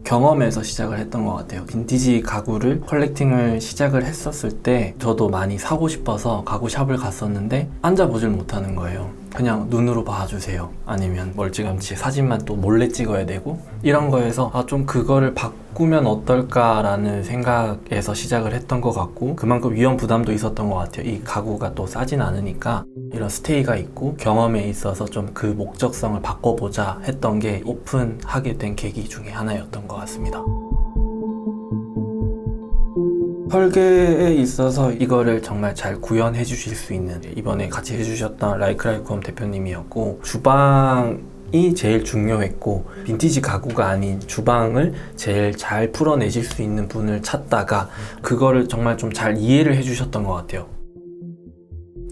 경험에서 시작을 했던 것 같아요. 빈티지 가구를 컬렉팅을 시작을 했었을 때 저도 많이 사고 싶어서 가구샵을 갔었는데 앉아보질 못하는 거예요. 그냥 눈으로 봐주세요. 아니면 멀찌감치 사진만 또 몰래 찍어야 되고 이런 거에서 좀 그거를 바꾸면 어떨까라는 생각에서 시작을 했던 것 같고, 그만큼 위험 부담도 있었던 것 같아요. 이 가구가 또 싸진 않으니까 이런 스테이가 있고 경험에 있어서 좀 그 목적성을 바꿔보자 했던 게 오픈하게 된 계기 중에 하나였던 것 같습니다. 설계에 있어서 이거를 정말 잘 구현해 주실 수 있는, 이번에 같이 해주셨던 라이크라이크홈 대표님이었고, 주방이 제일 중요했고 빈티지 가구가 아닌 주방을 제일 잘 풀어내실 수 있는 분을 찾다가 그거를 정말 좀 잘 이해를 해주셨던 것 같아요.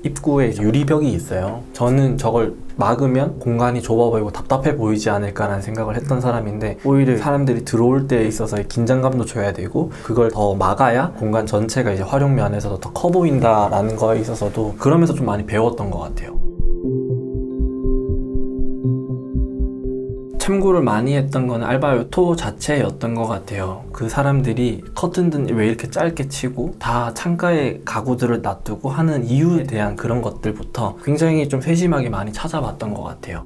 입구에 유리벽이 있어요. 저는 저걸 막으면 공간이 좁아 보이고 답답해 보이지 않을까라는 생각을 했던 사람인데, 오히려 사람들이 들어올 때에 있어서의 긴장감도 줘야 되고 그걸 더 막아야 공간 전체가 이제 활용 면에서도 더 커 보인다라는 거에 있어서도 그러면서 좀 많이 배웠던 것 같아요. 참고를 많이 했던 건 알바요토 자체였던 것 같아요. 그 사람들이 커튼들 왜 이렇게 짧게 치고 다 창가에 가구들을 놔두고 하는 이유에 대한 그런 것들부터 굉장히 좀 세심하게 많이 찾아봤던 것 같아요.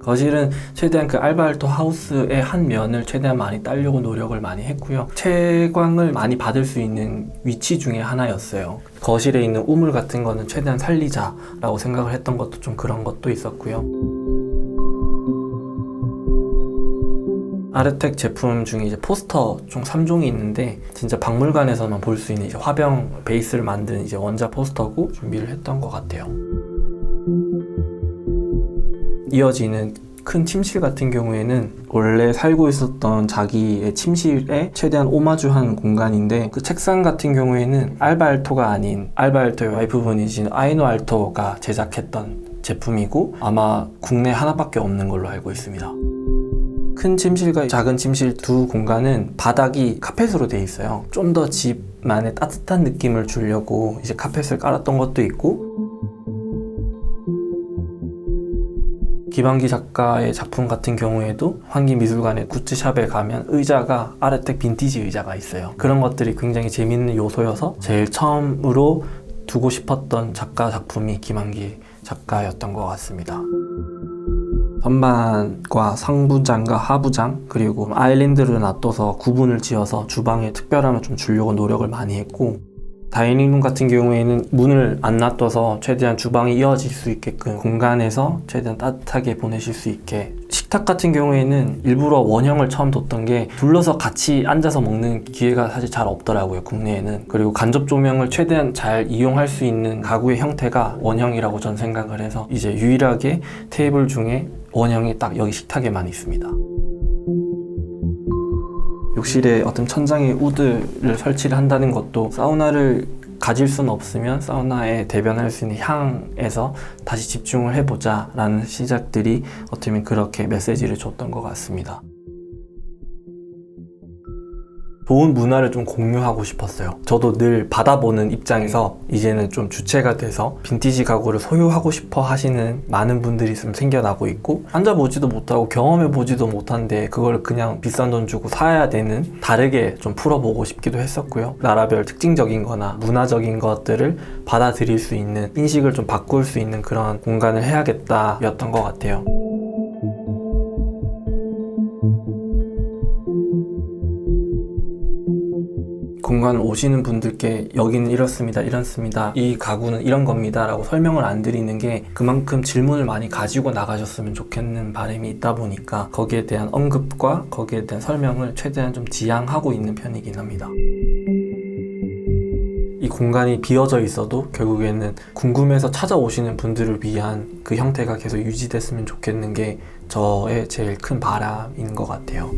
거실은 최대한 그 알바알토 하우스의 한 면을 최대한 많이 따려고 노력을 많이 했고요. 채광을 많이 받을 수 있는 위치 중에 하나였어요. 거실에 있는 우물 같은 거는 최대한 살리자라고 생각을 했던 것도 좀 그런 것도 있었고요. 아르텍 제품 중에 이제 포스터 총 3종이 있는데, 진짜 박물관에서만 볼 수 있는 이제 화병 베이스를 만든 이제 원자 포스터고 준비를 했던 것 같아요. 이어지는 큰 침실 같은 경우에는 원래 살고 있었던 자기의 침실에 최대한 오마주한 공간인데, 그 책상 같은 경우에는 알바알토가 아닌 알바알토의 와이프분이신 아이노 알토가 제작했던 제품이고 아마 국내 하나밖에 없는 걸로 알고 있습니다. 큰 침실과 작은 침실 두 공간은 바닥이 카펫으로 되어 있어요. 좀 더 집만의 따뜻한 느낌을 주려고 이제 카펫을 깔았던 것도 있고, 김한기 작가의 작품 같은 경우에도 환기미술관의 굿즈샵에 가면 의자가 아르텍 빈티지 의자가 있어요. 그런 것들이 굉장히 재밌는 요소여서 제일 처음으로 두고 싶었던 작가 작품이 김한기 작가였던 것 같습니다. 선반과 상부장과 하부장, 그리고 아일랜드를 놔둬서 구분을 지어서 주방에 특별함을 좀 주려고 노력을 많이 했고, 다이닝룸 같은 경우에는 문을 안 놔둬서 최대한 주방이 이어질 수 있게끔 공간에서 최대한 따뜻하게 보내실 수 있게, 식탁 같은 경우에는 일부러 원형을 처음 뒀던 게 둘러서 같이 앉아서 먹는 기회가 사실 잘 없더라고요, 국내에는. 그리고 간접 조명을 최대한 잘 이용할 수 있는 가구의 형태가 원형이라고 전 생각을 해서 이제 유일하게 테이블 중에 원형이 딱 여기 식탁에만 있습니다. 욕실에 어떤 천장에 우드를 설치를 한다는 것도 사우나를 가질 수는 없으면 사우나에 대변할 수 있는 향에서 다시 집중을 해보자 라는 시작들이 어떻게 보면 그렇게 메시지를 줬던 것 같습니다. 좋은 문화를 좀 공유하고 싶었어요. 저도 늘 받아보는 입장에서 이제는 좀 주체가 돼서 빈티지 가구를 소유하고 싶어 하시는 많은 분들이 좀 생겨나고 있고, 앉아보지도 못하고 경험해보지도 못한데 그걸 그냥 비싼 돈 주고 사야 되는, 다르게 좀 풀어보고 싶기도 했었고요. 나라별 특징적인 거나 문화적인 것들을 받아들일 수 있는, 인식을 좀 바꿀 수 있는 그런 공간을 해야겠다 였던 것 같아요. 공간 오시는 분들께 여기는 이렇습니다, 이렇습니다, 이 가구는 이런 겁니다 라고 설명을 안 드리는 게 그만큼 질문을 많이 가지고 나가셨으면 좋겠는 바람이 있다 보니까 거기에 대한 언급과 거기에 대한 설명을 최대한 좀 지양하고 있는 편이긴 합니다. 이 공간이 비어져 있어도 결국에는 궁금해서 찾아오시는 분들을 위한 그 형태가 계속 유지됐으면 좋겠는 게 저의 제일 큰 바람인 것 같아요.